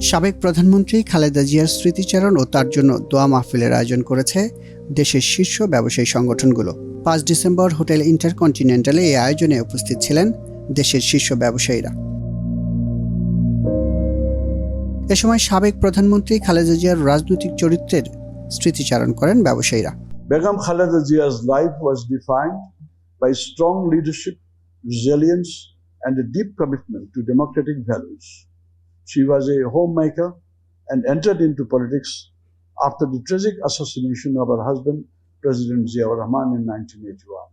সাবেক প্রধানমন্ত্রী খালেদা জিয়ার স্মৃতিচারণ ও তার জন্য দোয়া মাহফিলের আয়োজন করেছে দেশের শীর্ষ ব্যবসায়ী সংগঠনগুলো। ৫ ডিসেম্বর হোটেল ইন্টারকন্টিনেন্টালে এই আয়োজনে উপস্থিত ছিলেন দেশের শীর্ষ ব্যবসায়ীরা। এ সময় সাবেক প্রধানমন্ত্রী খালেদা জিয়ার রাজনৈতিক চরিত্রের স্মৃতিচারণ করেন ব্যবসায়ীরা। Begum Khaleda Zia's life was defined by strong leadership, resilience, and a deep commitment to democratic values. She was a homemaker and entered into politics after the tragic assassination of her husband, President Ziaur Rahman, in 1981.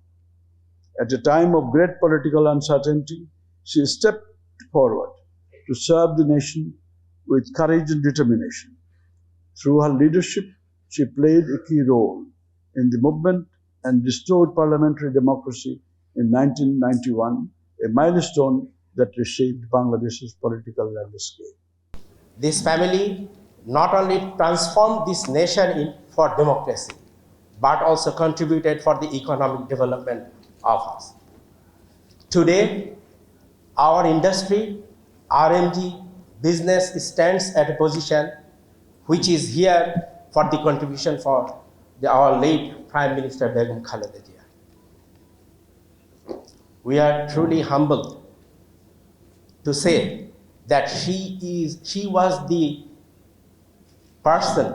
At a time of great political uncertainty, she stepped forward to serve the nation with courage and determination. Through her leadership, she played a key role in the movement and restored parliamentary democracy in 1991, a milestone that reshaped Bangladesh's political landscape. This family not only transformed this nation for democracy, but also contributed for the economic development of us. Today, our industry, R&D, business stands at a position which is here for the contribution for our late Prime Minister Begum Khaleda Zia. We are truly humbled to say that she was the person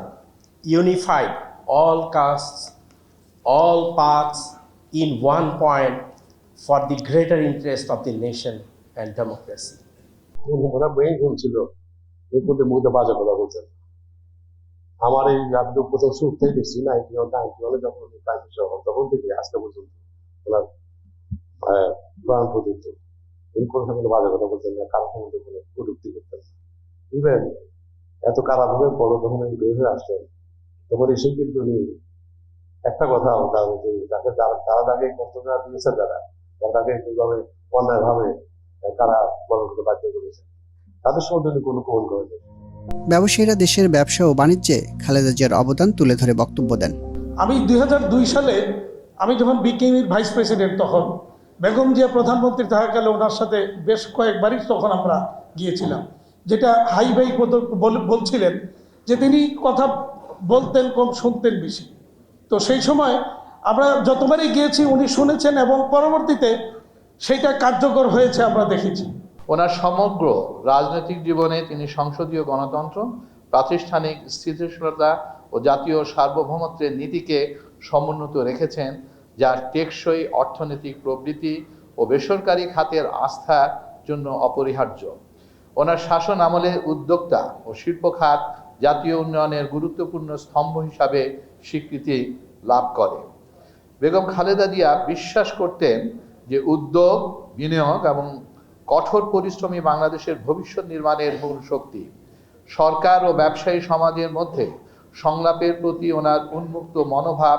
unified all castes, all paths in one point for the greater interest of the nation and democracy. আমার এই রাজ্য প্রথম শুরু থেকে দেখছি 91 যখন prime minister হন তখন থেকে আজকে পর্যন্ত ওনার প্রাণ পর্যন্ত উনি কোনো সময় বাজে কথা বলতেন না, কারোর সম্বন্ধে কোনো কটূক্তি করতেন না। ইভেন এত কারাভাবে পরে যখন উনি বের হয়ে আসলেন তখন এসে কিন্তু উনি একটা কথা যে তাকে তারা তাকে কষ্ট দেওয়া দিয়েছে তারা তাকে কিভাবে অন্যায়ভাবে কারা বলন করতে বাধ্য করেছে, তাদের সম্বন্ধে উনি কোনো কমন করেন। ব্যবসায়ীরা দেশের ব্যবসা ও বাণিজ্যে খালেদা জিয়ার অবদান তুলে ধরে বক্তব্য দেন। আমি 2002 সালে আমি যখন বিকেএমইর ভাইস প্রেসিডেন্ট, তখন বেগম জিয়া প্রধানমন্ত্রী থাকাকালে ওনার সাথে বেশ কয়েকবারই তখন আমরা গিয়েছিলাম, যেটা হাই ভাই বলছিলেন যে তিনি কথা বলতেন কম, শুনতেন বেশি। তো সেই সময় আমরা যতবারই গিয়েছি উনি শুনেছেন এবং পরবর্তীতে সেইটা কার্যকর হয়েছে আমরা দেখেছি। ওনার সমগ্র রাজনৈতিক জীবনে তিনি সংসদীয় গণতন্ত্র, প্রাতিষ্ঠানিক স্থিতিশীলতা ও জাতীয় সার্বভৌমত্বের নীতিকে সমুন্নত রেখেছেন, যার টেকসই অর্থনৈতিক প্রবৃদ্ধি ও বেসরকারি খাতের আস্থার জন্য অপরিহার্য। ওনার শাসন আমলে উদ্যোক্তা ও শিল্প খাত জাতীয় উন্নয়নের গুরুত্বপূর্ণ স্তম্ভ হিসাবে স্বীকৃতি লাভ করে। বেগম খালেদা জিয়া বিশ্বাস করতেন যে উদ্যোগ, বিনিয়োগ এবং কঠোর পরিশ্রমী বাংলাদেশের ভবিষ্যৎ নির্মাণের মূল শক্তি। সরকার ও ব্যবসায়ী সমাজের মধ্যে সংলাপের প্রতি ওনার উন্মুক্ত মনোভাব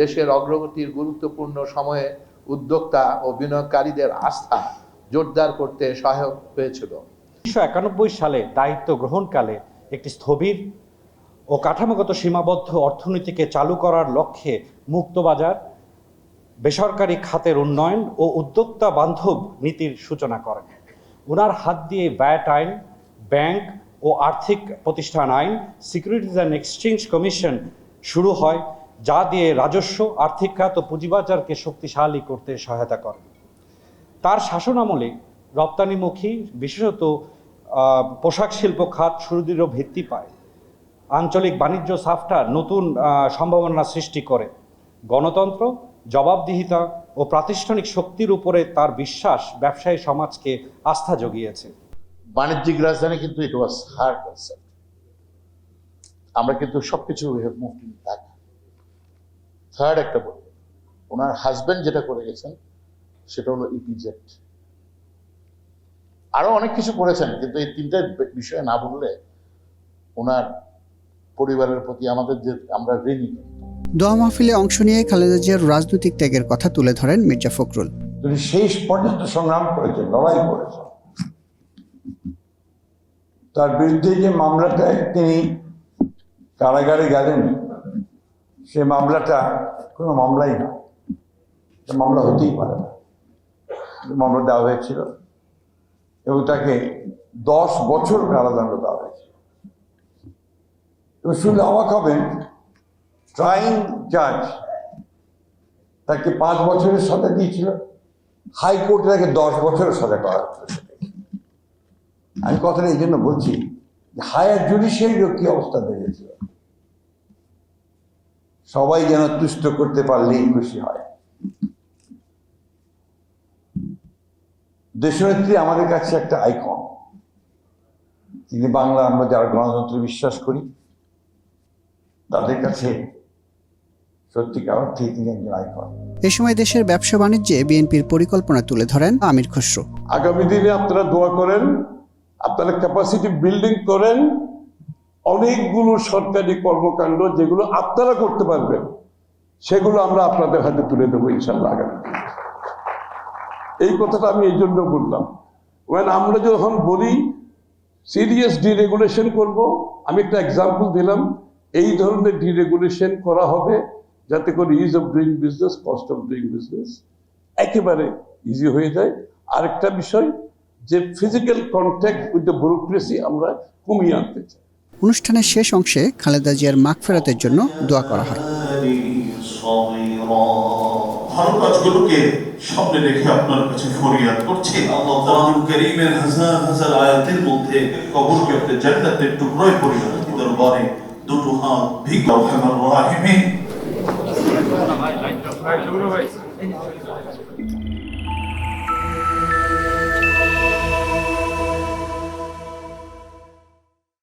দেশের অগ্রগতির গুরুত্বপূর্ণ সময়ে উদ্যোক্তা ও বিনিয়োগকারীদের আস্থা জোরদার করতে সহায়ক হয়েছিল। 1991 সালে দায়িত্ব গ্রহণকালে একটি স্থবির ও কাঠামোগত সীমাবদ্ধ অর্থনীতিকে চালু করার লক্ষ্যে মুক্তবাজার, বেসরকারি খাতের উন্নয়ন ও উদ্যোক্তা বান্ধব নীতির সূচনা করেন। ওনার হাত দিয়ে ভ্যাট আইন, ব্যাংক ও আর্থিক প্রতিষ্ঠান আইন, সিকিউরিটিজ অ্যান্ড এক্সচেঞ্জ কমিশন শুরু হয়, যা দিয়ে রাজস্ব, আর্থিক খাত ও পুঁজিবাজারকে শক্তিশালী করতে সহায়তা করেন। তার শাসন আমলে রপ্তানিমুখী বিশেষত পোশাক শিল্প খাত সুদৃঢ় ভিত্তি পায়। আঞ্চলিক বাণিজ্য সাফটা নতুন সম্ভাবনা সৃষ্টি করে। গণতন্ত্র, জবাবদিহিতা ও প্রাতিষ্ঠানিক শক্তির উপরে তার বিশ্বাস ব্যবসায়ী সমাজকে আস্থা জুগিয়েছে। বাণিজ্যিক রাজধানী কিন্তু ইট ওয়াজ হার কনসেপ্ট। আমরা কিন্তু সবকিছু থার্ড একটা বলি, ওনার হাজবেন্ড যেটা করে গেছেন সেটা হলো ইপিজেড। আরো অনেক কিছু করেছেন, কিন্তু এই তিনটা বিষয় না বললে ওনার পরিবারের প্রতি আমাদের যে আমরা ঋণী। দোয়া মাহফিলে অংশ নিয়ে খালেদা জিয়ার রাজনৈতিক ত্যাগের কথা তুলে ধরেন মির্জা ফখরুল। তিনি শেষ পর্যন্ত সংগ্রাম করেছেন, লড়াই করেছেন। তার বিরুদ্ধে যে মামলাটায় তিনি কারাগারে গেলেন, সে মামলাটা কোনো মামলাই না, মামলা হতেই পারে না। মামলা দেওয়া হয়েছিল এবং তাকে 10 বছর কারাদণ্ড দেওয়া হয়েছিল। তো শুনলে অবাক হবেন, ট্রাইং জাজ তাকে 5 বছরের সাজা দিয়েছিল, হাইকোর্টে তাকে 10 বছরের সাজা করা হয়েছিল। আমি কথাটা এই জন্য বলছি, হায়ার জুডিশিয়ারিরও কি অবস্থা দেখেছিল, সবাই যেন তুষ্ট করতে পারলেই খুশি হয়। দেশনেত্রী আমাদের কাছে একটা আইকন। তিনি বাংলা, আমরা যারা গণতন্ত্রে বিশ্বাস করি তাদের কাছে সত্যিকার অর্থে তিনি একজন আইকন। এ সময় দেশের ব্যবসা বাণিজ্যে বিএনপির পরিকল্পনা তুলে ধরেন আমির খসরু। আগামী দিনে আপনারা দোয়া করেন, আপনারা ক্যাপাসিটি বিল্ডিং করেন, অনেকগুলো সরকারি কর্মকাণ্ড যেগুলো আপনারা করতে পারবেন সেগুলো আমরা আপনাদের হাতে তুলে দেবো ইনশাল্লাহ আগামী দিনে। এই কথাটা আমি এই জন্য বললাম, আমরা যখন বলি সিরিয়াস ডিরেগুলেশন করব, আমি একটা এক্সাম্পল দিলাম, এই ধরনের ডিরেগুলেশন করা হবে যাতে করে is of doing business, cost of doing business একেবারে ইজি হয়ে যায়। আরেকটা বিষয় যে physical contact with the bureaucracy আমরা কমিয়ে আনতে চাই। অনুষ্ঠানের শেষ অংশে খালেদা জিয়ার মাগফিরাতের জন্য দোয়া করা হয়। ভালো কাজগুলোকে সামনে রেখে আপনার কাছে ফরিয়াদ করছি, আল্লাহ কারীমের হাজার হাজার আয়াতের মধ্যে কবরকে আপনি জান্নাতের টুকরোয় পরিণত দরবারে দুটো হাত ভিক্ষা রাহিমিন।